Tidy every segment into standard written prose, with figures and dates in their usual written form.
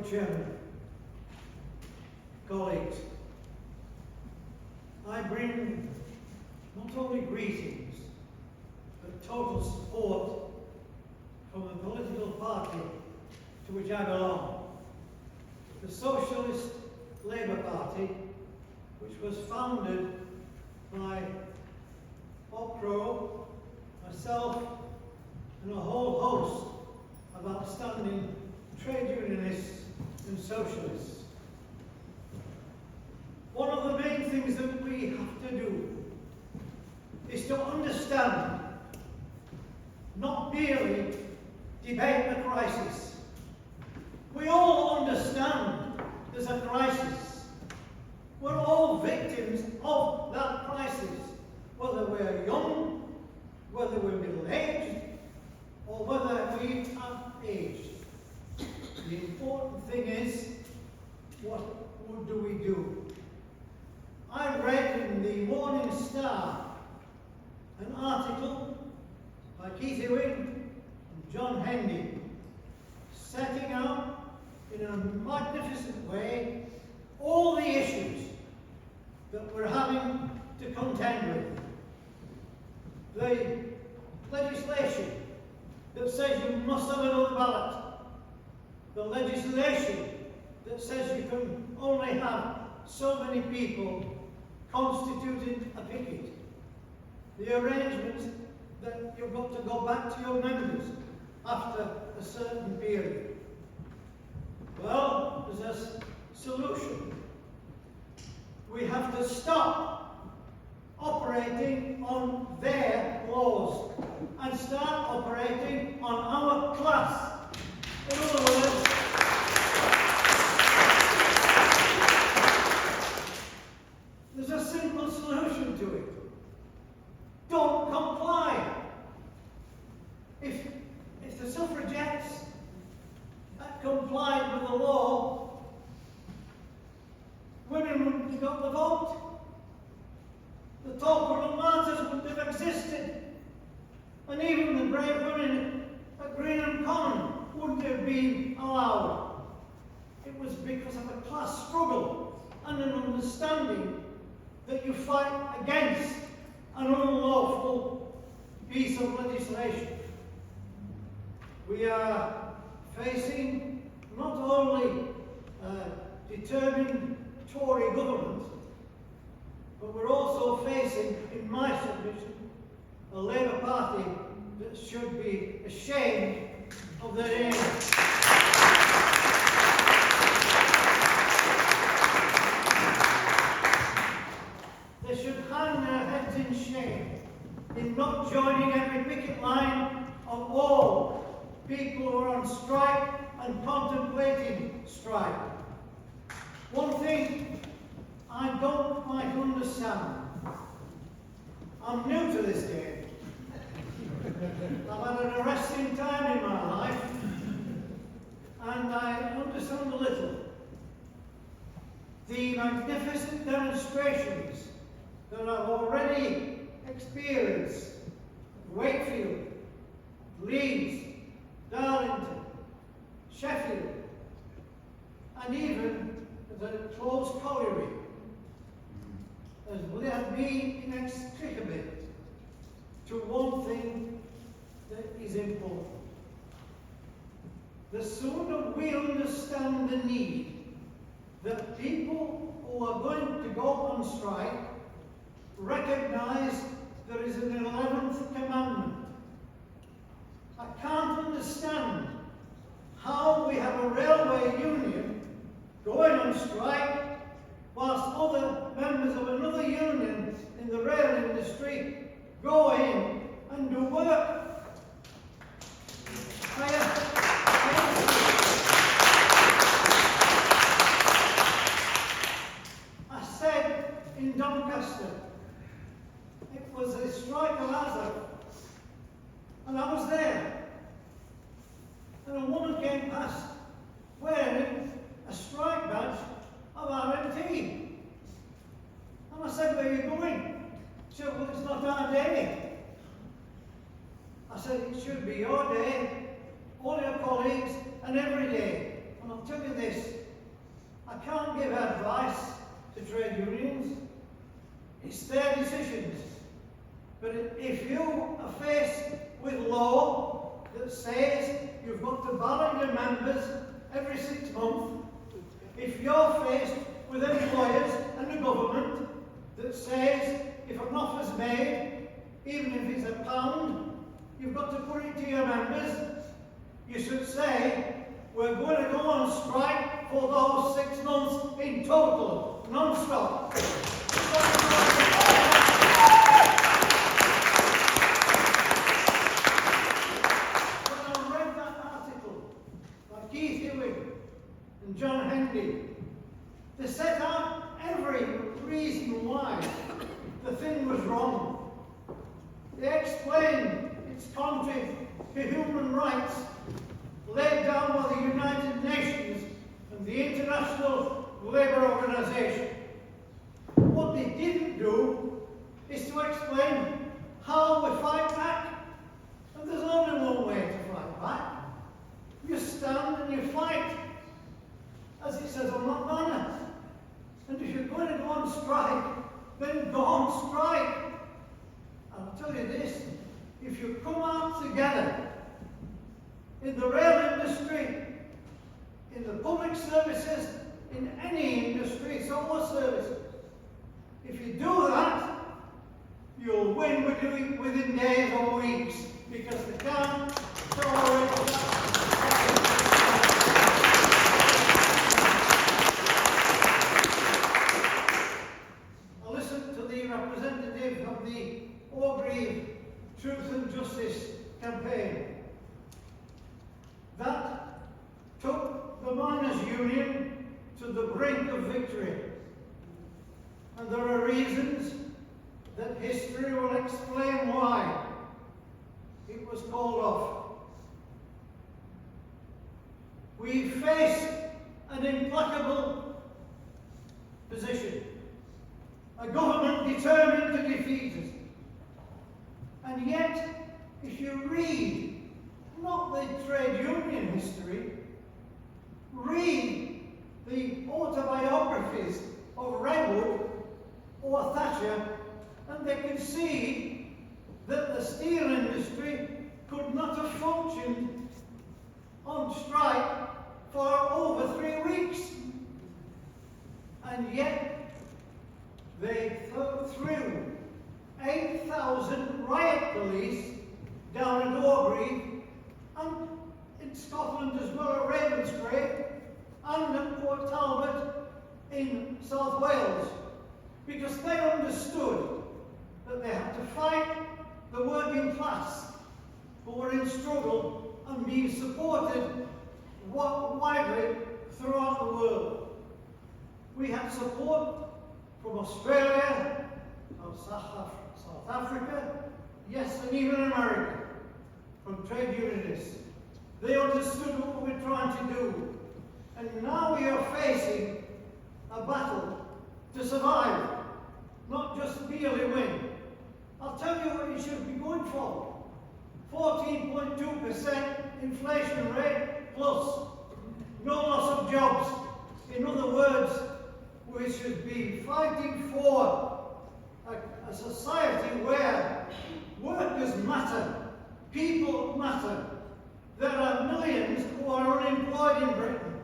Lord Chairman, colleagues, I bring not only greetings, but total support from the political party to which I belong, the Socialist Labour Party, which was founded by Bob Crow, myself, and a whole host of outstanding trade unionists and socialists. One of the main things that we have to do is to understand, not merely debate the crisis. We all understand there's a crisis. We're all victims of that crisis, whether we're young, whether we're middle-aged, or whether we have aged. The important thing is, what do we do? I read in the Morning Star an article by Keith Ewing and John Hendy, setting out in a magnificent way all the issues that we're having to contend with. The legislation that says you must have another ballot. The legislation that says you can only have so many people constituting a picket. The arrangement that you've got to go back to your members after a certain period. Well, there's a solution. We have to stop operating on their laws and start operating on our class. In other words, there's a simple solution to it. Don't comply. If the suffragettes had complied with the law, women wouldn't have got the vote. The Torquil martyrs wouldn't have existed. And even the brave women at Greenham Common wouldn't have been allowed. It was because of a class struggle and an understanding that you fight against an unlawful piece of legislation. We are facing not only a determined Tory government, but we're also facing, in my submission, a Labour Party that should be ashamed of their aim. They should hang their heads in shame in not joining every picket line of all people who are on strike and contemplating strike. One thing I don't quite understand. I'm new to this game. I've had an arresting time in my life, and I understand a little. The magnificent demonstrations that I've already experienced at Wakefield, Leeds, Darlington, Sheffield, and even the closed colliery, has led me inextricably to one thing that is important. The sooner we understand the need that people who are going to go on strike recognize there is an 11th commandment. I can't understand how we have a railway union going on strike whilst other members of another union in the rail industry go in and do work. I said in Doncaster, it was a strike of Hazard, and I was there. And a woman came past wearing a strike badge of RMT. And I said, where are you going? She said, well, it's not our day. I said, it should be your day, all your colleagues, and every day. And And I'll tell you this, I can't give advice to trade unions. It's their decisions. But if you are faced with law that says you've got to ballot your members every 6 months, if you're faced with employers and a government that says if an offer's made, even if it's £1, you've got to put it to your members, you should say, we're going to go on strike for those 6 months in total, non-stop. And John Henry, they set out every reason why the thing was wrong. They explained it's contrary to human rights laid down by the United Nations and the International Labour Organization. What they didn't do is to explain how we fight back. And there's only one way to fight back. You stand and you fight. As it says on that banner. And if you're going to go on strike, then go on strike. I'll tell you this, if you come out together in the rail industry, in the public services, in any industry, social services, if you do that, you'll win within days or weeks, because they can't tolerate that. Representative of the Aubrey Truth and Justice campaign that took the miners' union to the brink of victory. And there are reasons that history will explain why it was called off. We faced an implacable position. A government determined to defeat us. And yet, if you read, not the trade union history, read the autobiographies of Redwood or Thatcher, and they can see that the steel industry could not have functioned on strike for over 3 weeks. And yet, they threw 8,000 riot police down at Aubrey, and in Scotland as well at Ravenscraig, and at Port Talbot in South Wales, because they understood that they had to fight the working class who were in struggle and being supported widely throughout the world. We had support from Australia, South Africa, yes, and even America, from trade unionists. They understood what we were trying to do. And now we are facing a battle to survive, not just merely win. I'll tell you what you should be going for. 14.2% inflation rate plus no loss of jobs. In other words, we should be fighting for a society where workers matter, people matter. There are millions who are unemployed in Britain.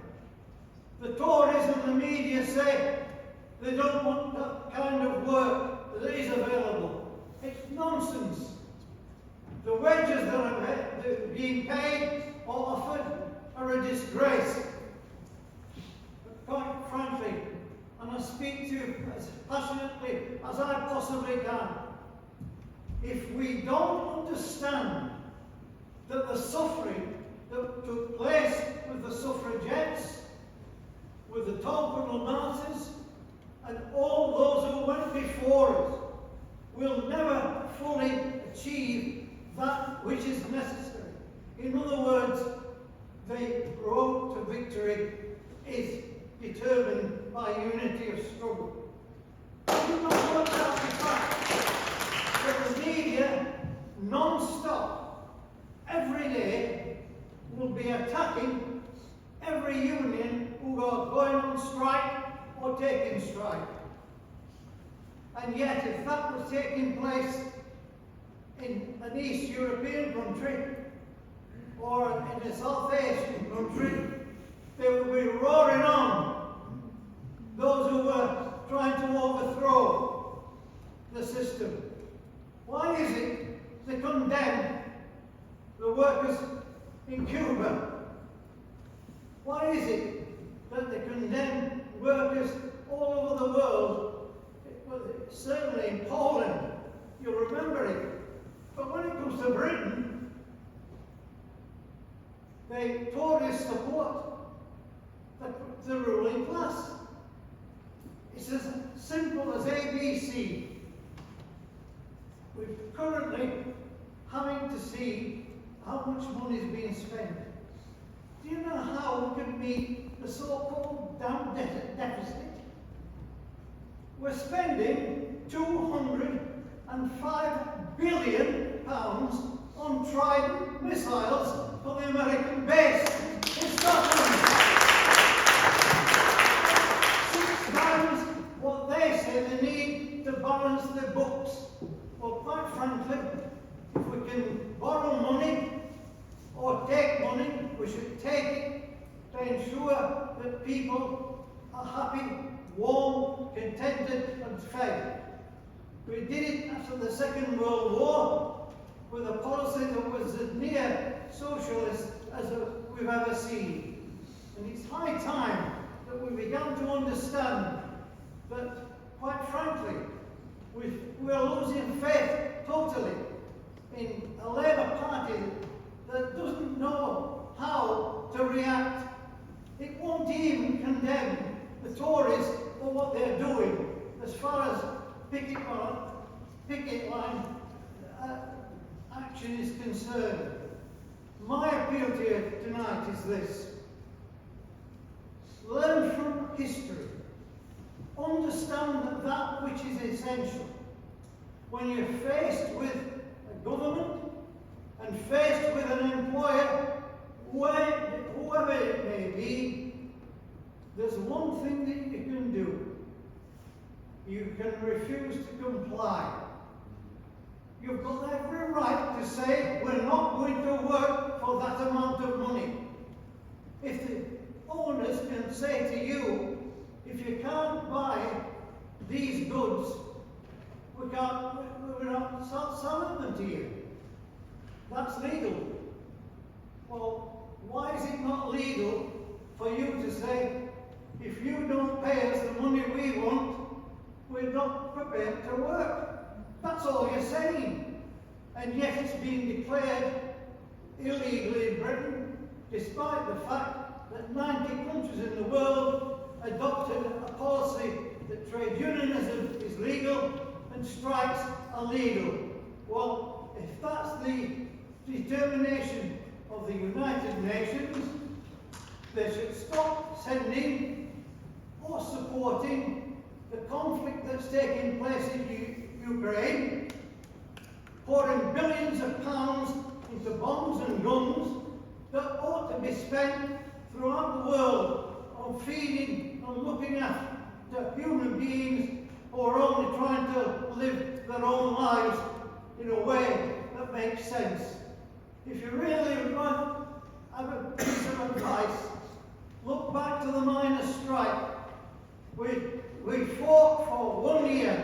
The Tories and the media say they don't want that kind of work that is available. It's nonsense. The wages that are being paid or offered are a disgrace. But quite frankly, and I speak to you as passionately as I possibly can, if we don't understand that the suffering that took place with the suffragettes, with the Tocqueville martyrs, and all those who went before us, will never fully achieve that which is necessary. In other words, the road to victory is determined by unity of struggle. You must work out the fact that the media, non-stop, every day, will be attacking every every union who are going on strike or taking strike. And yet, if that was taking place in an East European country or in a South Asian country, they would be roaring on those who were trying to overthrow the system. Why is it they condemn the workers in Cuba? Why is it that they condemn workers all over the world? Well, certainly in Poland, you'll remember it. But when it comes to Britain, they totally support the ruling class. It's as simple as ABC. We're currently having to see how much money is being spent. Do you know how we can meet the so-called damn deficit? We're spending £205 billion on Trident missiles for the American base in Scotland. 6 times what they say they need to balance their books. Well, quite frankly, if we can borrow money or take money, we should take it to ensure that people are happy, warm, contented and fed. We did it after the Second World War with a policy that was as near socialist as we've ever seen. And it's high time that we began to understand that, quite frankly, we're losing faith totally in a Labour Party that doesn't know how to react. It won't even condemn the Tories for what they're doing as far as picket line action is concerned. My appeal to you tonight is this. Learn from history. Understand that which is essential. When you're faced with a government and faced with an employer, whoever it may be, there's one thing that you can do. You can refuse to comply. You've got every right to say, we're not going to work for that amount of money. If the owners can say to you, if you can't buy these goods, we're not selling them to you. That's legal. Well, why is it not legal for you to say, if you don't pay us the money we want, we're not prepared to work? That's all you're saying. And yet it's being declared illegal in Britain, despite the fact that 90 countries in the world adopted a policy that trade unionism is legal and strikes are legal. Well, if that's the determination of the United Nations, they should stop sending or supporting the conflict that's taking place in Ukraine, pouring billions of pounds into bombs and guns that ought to be spent throughout the world on feeding and looking after human beings who are only trying to live their own lives in a way that makes sense. If you really want to have a piece of advice, look back to the miners' strike. We fought for 1 year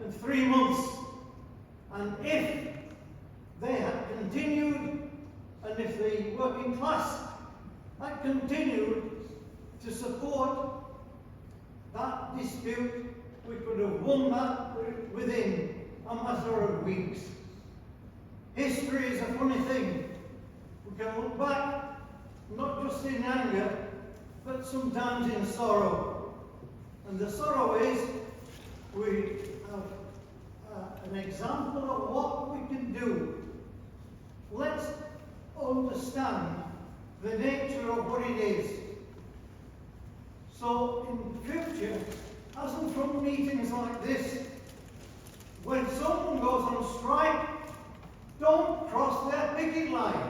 and 3 months, and if they had continued, and if the working class had continued to support that dispute, we could have won that within a matter of weeks. History is a funny thing. We can look back, not just in anger, but sometimes in sorrow. And the sorrow is, we have an example of what we can do. Let's understand the nature of what it is. So in future, as and from meetings like this, when someone goes on strike, don't cross their picket line.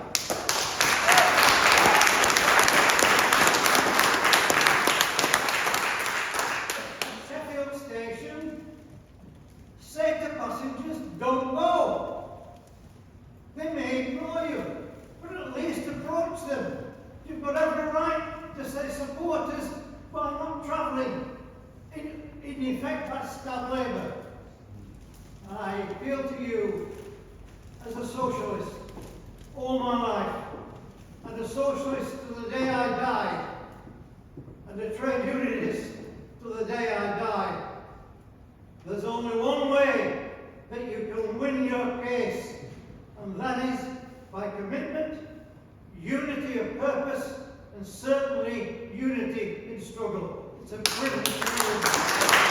And that is by commitment, unity of purpose, and certainly unity in struggle. It's a privilege to be with you.